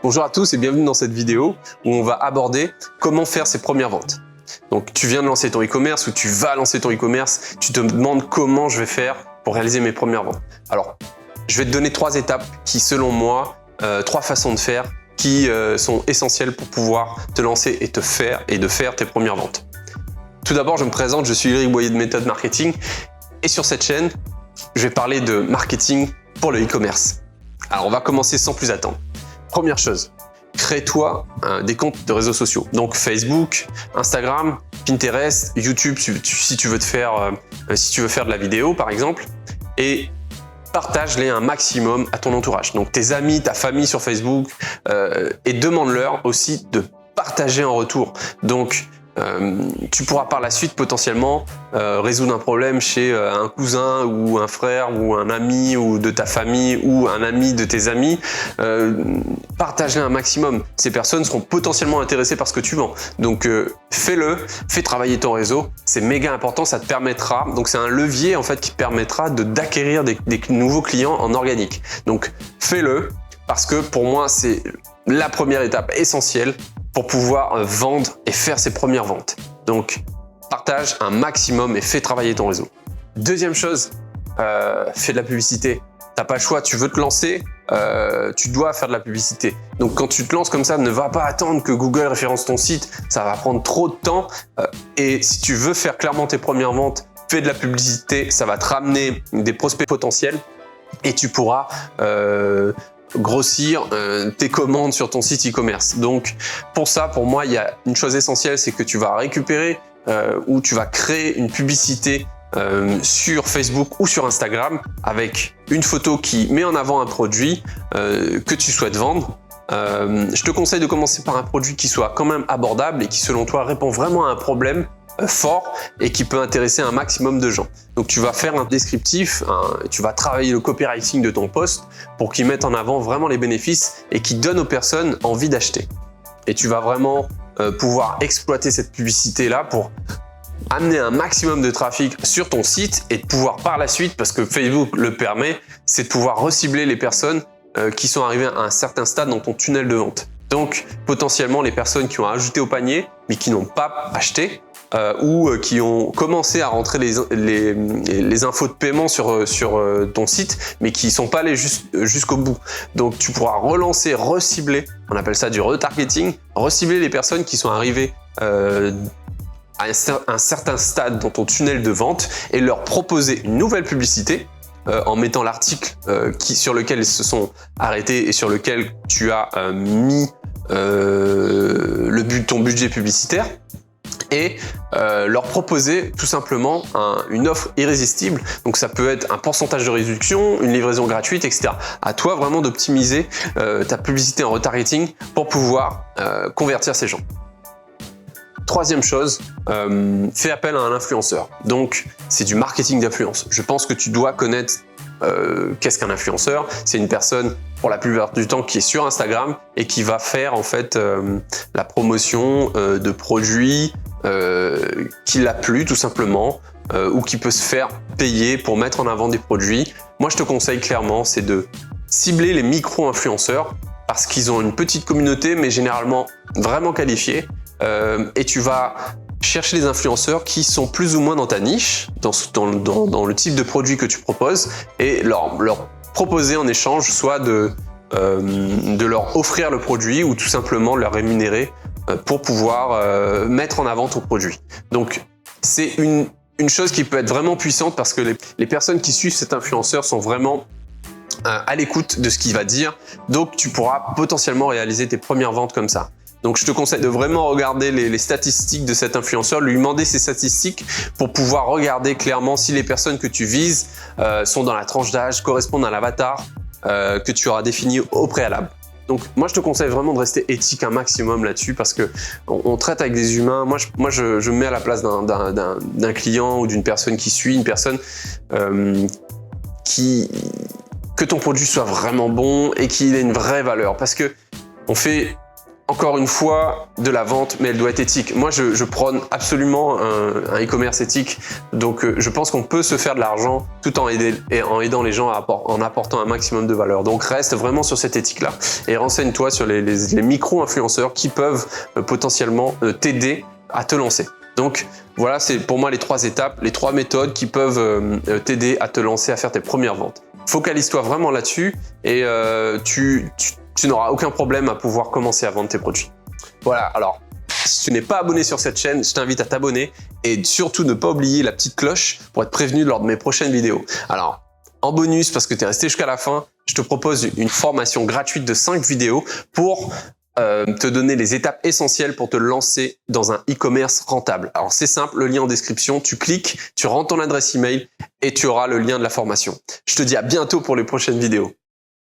Bonjour à tous et bienvenue dans cette vidéo où on va aborder comment faire ses premières ventes. Donc tu viens de lancer ton e-commerce ou tu vas lancer ton e-commerce, tu te demandes comment je vais faire pour réaliser mes premières ventes. Alors, je vais te donner 3 étapes qui, selon moi, 3 façons de faire qui sont essentielles pour pouvoir te lancer et de faire tes premières ventes. Tout d'abord, je me présente, je suis Éric Boyer de Méthode Marketing et sur cette chaîne, je vais parler de marketing pour le e-commerce. Alors, on va commencer sans plus attendre. Première chose, crée-toi des comptes de réseaux sociaux. Donc Facebook, Instagram, Pinterest, YouTube si tu veux faire de la vidéo par exemple, et partage-les un maximum à ton entourage. Donc tes amis, ta famille sur Facebook, et demande-leur aussi de partager en retour. Donc tu pourras par la suite potentiellement résoudre un problème chez un cousin ou un frère ou un ami ou de ta famille ou un ami de tes amis. Partage-les un maximum. Ces personnes seront potentiellement intéressées par ce que tu vends. Donc fais-le, fais travailler ton réseau. C'est méga important, ça te permettra. Donc c'est un levier en fait qui permettra d'acquérir des nouveaux clients en organique. Donc fais-le parce que pour moi c'est la première étape essentielle pour pouvoir vendre et faire ses premières ventes. Donc, partage un maximum et fais travailler ton réseau. Deuxième chose, fais de la publicité. T'as pas le choix, tu veux te lancer, tu dois faire de la publicité. Donc, quand tu te lances comme ça, ne va pas attendre que Google référence ton site, ça va prendre trop de temps. Et si tu veux faire clairement tes premières ventes, fais de la publicité, ça va te ramener des prospects potentiels et tu pourras grossir tes commandes sur ton site e-commerce. Donc pour ça, pour moi, il y a une chose essentielle, c'est que tu vas récupérer ou tu vas créer une publicité sur Facebook ou sur Instagram avec une photo qui met en avant un produit que tu souhaites vendre. Je te conseille de commencer par un produit qui soit quand même abordable et qui selon toi répond vraiment à un problème fort et qui peut intéresser un maximum de gens. Donc tu vas faire un descriptif, tu vas travailler le copywriting de ton post pour qu'il mette en avant vraiment les bénéfices et qui donne aux personnes envie d'acheter. Et tu vas vraiment pouvoir exploiter cette publicité-là pour amener un maximum de trafic sur ton site et de pouvoir par la suite, parce que Facebook le permet, c'est de pouvoir recibler les personnes qui sont arrivées à un certain stade dans ton tunnel de vente. Donc potentiellement les personnes qui ont ajouté au panier mais qui n'ont pas acheté, ou qui ont commencé à rentrer les infos de paiement sur ton site, mais qui ne sont pas allés jusqu'au bout. Donc tu pourras relancer, recibler, on appelle ça du retargeting, recibler les personnes qui sont arrivées à un certain stade dans ton tunnel de vente et leur proposer une nouvelle publicité en mettant l'article sur lequel ils se sont arrêtés et sur lequel tu as mis ton budget publicitaire. Et leur proposer tout simplement une offre irrésistible. Donc ça peut être un pourcentage de réduction, une livraison gratuite, etc. À toi vraiment d'optimiser ta publicité en retargeting pour pouvoir convertir ces gens. Troisième chose, fais appel à un influenceur. Donc c'est du marketing d'influence. Je pense que tu dois connaître qu'est-ce qu'un influenceur. C'est une personne pour la plupart du temps qui est sur Instagram et qui va faire en fait la promotion de produits qui l'a plu tout simplement, ou qui peut se faire payer pour mettre en avant des produits. Moi je te conseille clairement, c'est de cibler les micro-influenceurs parce qu'ils ont une petite communauté mais généralement vraiment qualifiée, et tu vas chercher les influenceurs qui sont plus ou moins dans ta niche, dans le type de produit que tu proposes, et leur proposer en échange soit de leur offrir le produit ou tout simplement leur rémunérer pour pouvoir mettre en avant ton produit. Donc c'est une chose qui peut être vraiment puissante parce que les personnes qui suivent cet influenceur sont vraiment à l'écoute de ce qu'il va dire, donc tu pourras potentiellement réaliser tes premières ventes comme ça. Donc je te conseille de vraiment regarder les statistiques de cet influenceur, lui demander ses statistiques pour pouvoir regarder clairement si les personnes que tu vises sont dans la tranche d'âge, correspondent à l'avatar que tu auras défini au préalable. Donc moi je te conseille vraiment de rester éthique un maximum là-dessus parce que on traite avec des humains. Moi je me mets à la place d'un client ou d'une personne qui suit, une personne que ton produit soit vraiment bon et qu'il ait une vraie valeur, parce que on fait encore une fois, de la vente, mais elle doit être éthique. Moi, je prône absolument un e-commerce éthique. Donc, je pense qu'on peut se faire de l'argent tout en aidant les gens en apportant un maximum de valeur. Donc, reste vraiment sur cette éthique-là et renseigne-toi sur les micro-influenceurs qui peuvent potentiellement t'aider à te lancer. Donc, voilà, c'est pour moi les 3 étapes, les 3 méthodes qui peuvent t'aider à te lancer, à faire tes premières ventes. Focalise-toi vraiment là-dessus et tu n'auras aucun problème à pouvoir commencer à vendre tes produits. Voilà, alors, si tu n'es pas abonné sur cette chaîne, je t'invite à t'abonner et surtout ne pas oublier la petite cloche pour être prévenu lors de mes prochaines vidéos. Alors, en bonus, parce que tu es resté jusqu'à la fin, je te propose une formation gratuite de 5 vidéos pour te donner les étapes essentielles pour te lancer dans un e-commerce rentable. Alors c'est simple, le lien en description, tu cliques, tu rentres ton adresse email et tu auras le lien de la formation. Je te dis à bientôt pour les prochaines vidéos.